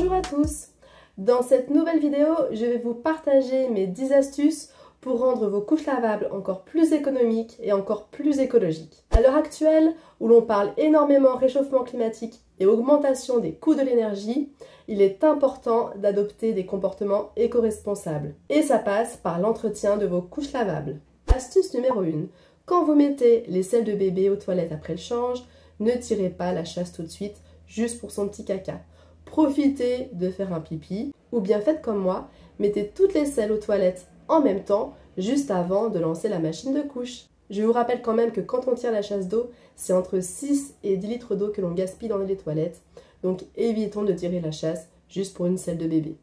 Bonjour à tous! Dans cette nouvelle vidéo, je vais vous partager mes 10 astuces pour rendre vos couches lavables encore plus économiques et encore plus écologiques. À l'heure actuelle, où l'on parle énormément réchauffement climatique et augmentation des coûts de l'énergie, il est important d'adopter des comportements éco-responsables. Et ça passe par l'entretien de vos couches lavables. Astuce numéro 1. Quand vous mettez les selles de bébé aux toilettes après le change, ne tirez pas la chasse tout de suite, juste pour son petit caca. Profitez de faire un pipi, ou bien faites comme moi, mettez toutes les selles aux toilettes en même temps, juste avant de lancer la machine de couche. Je vous rappelle quand même que quand on tire la chasse d'eau, c'est entre 6 et 10 litres d'eau que l'on gaspille dans les toilettes, donc évitons de tirer la chasse juste pour une selle de bébé.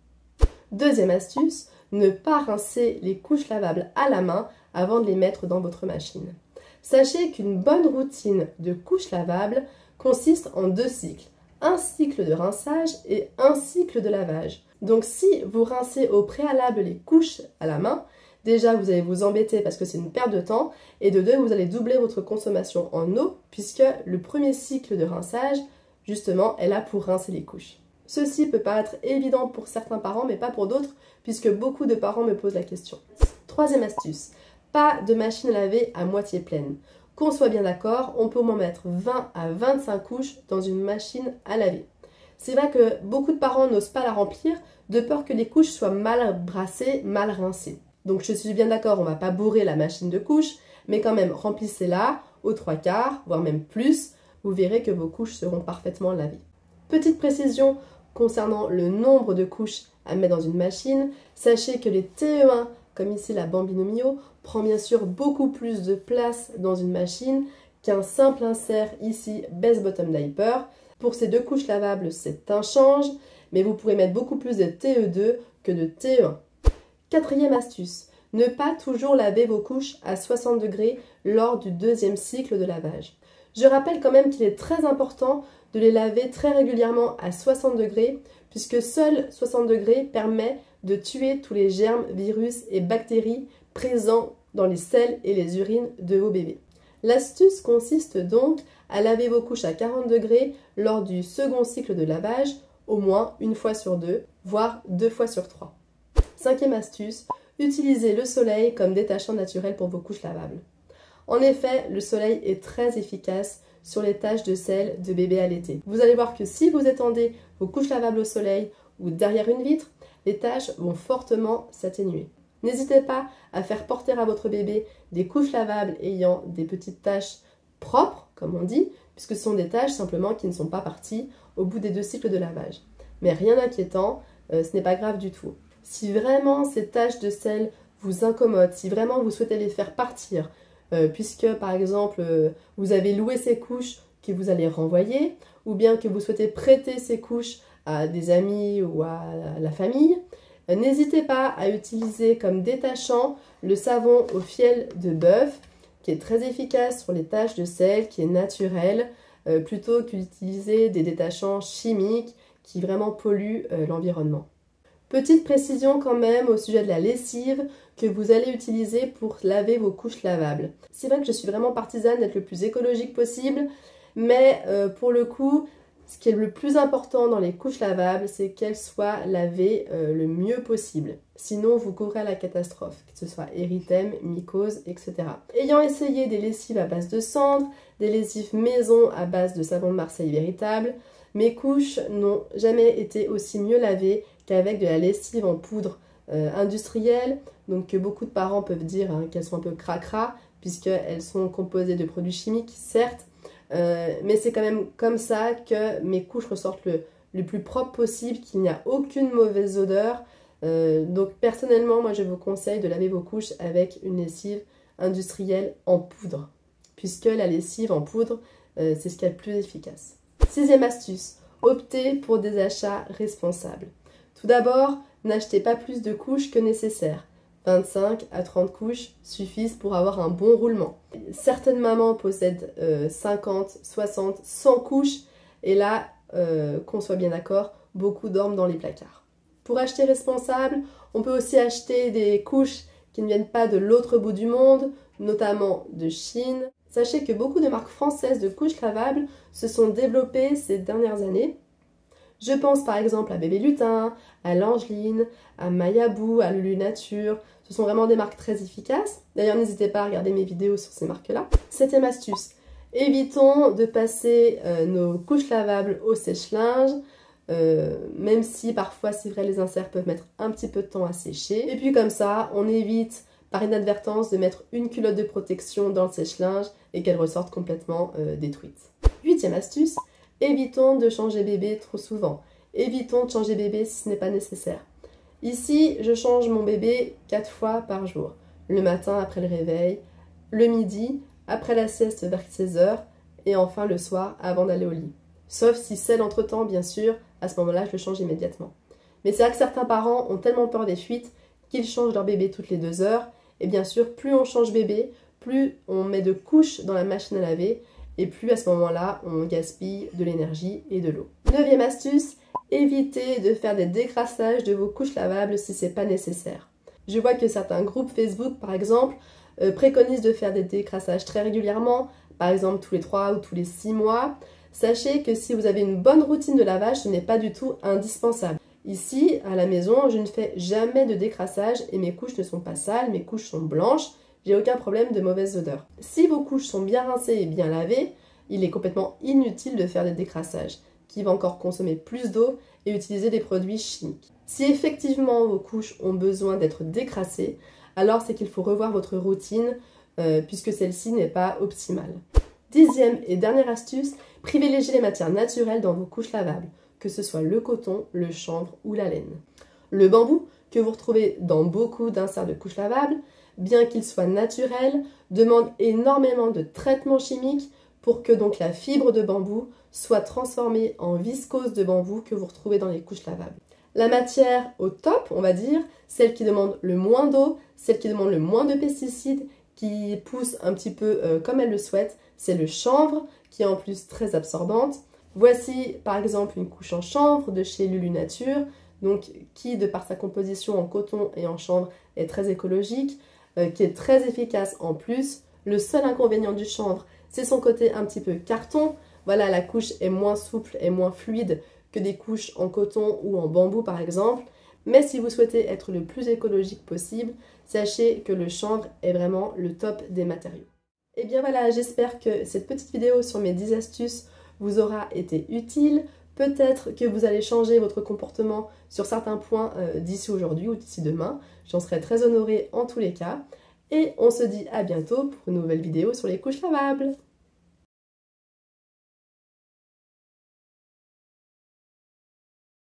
Deuxième astuce, ne pas rincer les couches lavables à la main avant de les mettre dans votre machine. Sachez qu'une bonne routine de couches lavables consiste en 2 cycles. Un cycle de rinçage et un cycle de lavage. Donc si vous rincez au préalable les couches à la main, déjà vous allez vous embêter parce que c'est une perte de temps, et de 2, vous allez doubler votre consommation en eau puisque le premier cycle de rinçage, justement, est là pour rincer les couches. Ceci peut paraître évident pour certains parents mais pas pour d'autres puisque beaucoup de parents me posent la question. Troisième astuce, pas de machine à laver à moitié pleine. Qu'on soit bien d'accord, on peut au moins mettre 20 à 25 couches dans une machine à laver. C'est vrai que beaucoup de parents n'osent pas la remplir de peur que les couches soient mal brassées, mal rincées. Donc je suis bien d'accord, on ne va pas bourrer la machine de couches, mais quand même remplissez-la aux 3/4, voire même plus, vous verrez que vos couches seront parfaitement lavées. Petite précision concernant le nombre de couches à mettre dans une machine, sachez que les TE1, comme ici la Bambino Mio, prend bien sûr beaucoup plus de place dans une machine qu'un simple insert ici Best Bottom Diaper. Pour ces 2 couches lavables, c'est un change, mais vous pourrez mettre beaucoup plus de TE2 que de TE1. Quatrième astuce, ne pas toujours laver vos couches à 60 degrés lors du 2e cycle de lavage. Je rappelle quand même qu'il est très important de les laver très régulièrement à 60 degrés, puisque seul 60 degrés permet de tuer tous les germes, virus et bactéries présents dans les selles et les urines de vos bébés. L'astuce consiste donc à laver vos couches à 40 degrés lors du 2e cycle de lavage, au moins 1 fois sur 2, voire 2 fois sur 3. 5e astuce, utilisez le soleil comme détachant naturel pour vos couches lavables. En effet, le soleil est très efficace sur les taches de sel de bébé allaité. Vous allez voir que si vous étendez vos couches lavables au soleil ou derrière une vitre, les taches vont fortement s'atténuer. N'hésitez pas à faire porter à votre bébé des couches lavables ayant des petites taches propres, comme on dit, puisque ce sont des taches simplement qui ne sont pas parties au bout des 2 cycles de lavage. Mais rien d'inquiétant, ce n'est pas grave du tout. Si vraiment ces taches de sel vous incommodent, si vraiment vous souhaitez les faire partir, puisque par exemple vous avez loué ces couches que vous allez renvoyer, ou bien que vous souhaitez prêter ces couches à des amis ou à la famille, n'hésitez pas à utiliser comme détachant le savon au fiel de bœuf, qui est très efficace sur les taches de sel, qui est naturel, plutôt qu'utiliser des détachants chimiques qui vraiment polluent l'environnement. Petite précision quand même au sujet de la lessive que vous allez utiliser pour laver vos couches lavables. C'est vrai que je suis vraiment partisane d'être le plus écologique possible, mais pour le coup, ce qui est le plus important dans les couches lavables, c'est qu'elles soient lavées le mieux possible. Sinon, vous courez à la catastrophe, que ce soit érythème, mycose, etc. Ayant essayé des lessives à base de cendre, des lessives maison à base de savon de Marseille véritable, mes couches n'ont jamais été aussi mieux lavées qu'avec de la lessive en poudre industrielle, donc que beaucoup de parents peuvent dire qu'elles sont un peu cracra, puisqu'elles sont composées de produits chimiques, certes, mais c'est quand même comme ça que mes couches ressortent le plus propre possible, qu'il n'y a aucune mauvaise odeur. Donc personnellement, moi je vous conseille de laver vos couches avec une lessive industrielle en poudre, puisque la lessive en poudre, c'est ce qui est le plus efficace. 6e astuce, optez pour des achats responsables. Tout d'abord, n'achetez pas plus de couches que nécessaire. 25 à 30 couches suffisent pour avoir un bon roulement. Certaines mamans possèdent 50, 60, 100 couches et là, qu'on soit bien d'accord, beaucoup dorment dans les placards. Pour acheter responsable, on peut aussi acheter des couches qui ne viennent pas de l'autre bout du monde, notamment de Chine. Sachez que beaucoup de marques françaises de couches lavables se sont développées ces dernières années. Je pense par exemple à Bébé Lutin, à Langeline, à Mayabou, à Lulu Nature. Ce sont vraiment des marques très efficaces. D'ailleurs, n'hésitez pas à regarder mes vidéos sur ces marques-là. 7e astuce, évitons de passer nos couches lavables au sèche-linge, même si parfois, c'est vrai, les inserts peuvent mettre un petit peu de temps à sécher. Et puis comme ça, on évite par inadvertance de mettre une culotte de protection dans le sèche-linge et qu'elle ressorte complètement détruite. 8e astuce, évitons de changer bébé trop souvent. Évitons de changer bébé si ce n'est pas nécessaire. Ici, je change mon bébé 4 fois par jour. Le matin après le réveil, le midi, après la sieste vers 16 h et enfin le soir avant d'aller au lit. Sauf si c'est l'entretemps, bien sûr, à ce moment-là, je le change immédiatement. Mais c'est vrai que certains parents ont tellement peur des fuites qu'ils changent leur bébé toutes les 2 heures. Et bien sûr, plus on change bébé, plus on met de couches dans la machine à laver et plus à ce moment-là, on gaspille de l'énergie et de l'eau. 9e astuce, évitez de faire des décrassages de vos couches lavables si ce n'est pas nécessaire. Je vois que certains groupes Facebook, par exemple, préconisent de faire des décrassages très régulièrement, par exemple tous les 3 ou tous les 6 mois. Sachez que si vous avez une bonne routine de lavage, ce n'est pas du tout indispensable. Ici, à la maison, je ne fais jamais de décrassage et mes couches ne sont pas sales, mes couches sont blanches, j'ai aucun problème de mauvaise odeur. Si vos couches sont bien rincées et bien lavées, il est complètement inutile de faire des décrassages, qui vont encore consommer plus d'eau et utiliser des produits chimiques. Si effectivement vos couches ont besoin d'être décrassées, alors c'est qu'il faut revoir votre routine puisque celle-ci n'est pas optimale. 10e et dernière astuce, privilégiez les matières naturelles dans vos couches lavables, que ce soit le coton, le chanvre ou la laine. Le bambou, que vous retrouvez dans beaucoup d'inserts de couches lavables, bien qu'il soit naturel, demande énormément de traitements chimiques pour que donc la fibre de bambou soit transformée en viscose de bambou que vous retrouvez dans les couches lavables. La matière au top, on va dire, celle qui demande le moins d'eau, celle qui demande le moins de pesticides, qui pousse un petit peu comme elle le souhaite, c'est le chanvre, qui est en plus très absorbante. Voici par exemple une couche en chanvre de chez Lulu Nature, donc qui de par sa composition en coton et en chanvre est très écologique, qui est très efficace en plus. Le seul inconvénient du chanvre, c'est son côté un petit peu carton. Voilà, la couche est moins souple et moins fluide que des couches en coton ou en bambou par exemple. Mais si vous souhaitez être le plus écologique possible, sachez que le chanvre est vraiment le top des matériaux. Et bien voilà, j'espère que cette petite vidéo sur mes 10 astuces vous aura été utile. Peut-être que vous allez changer votre comportement sur certains points d'ici aujourd'hui ou d'ici demain. J'en serai très honorée en tous les cas. Et on se dit à bientôt pour une nouvelle vidéo sur les couches lavables.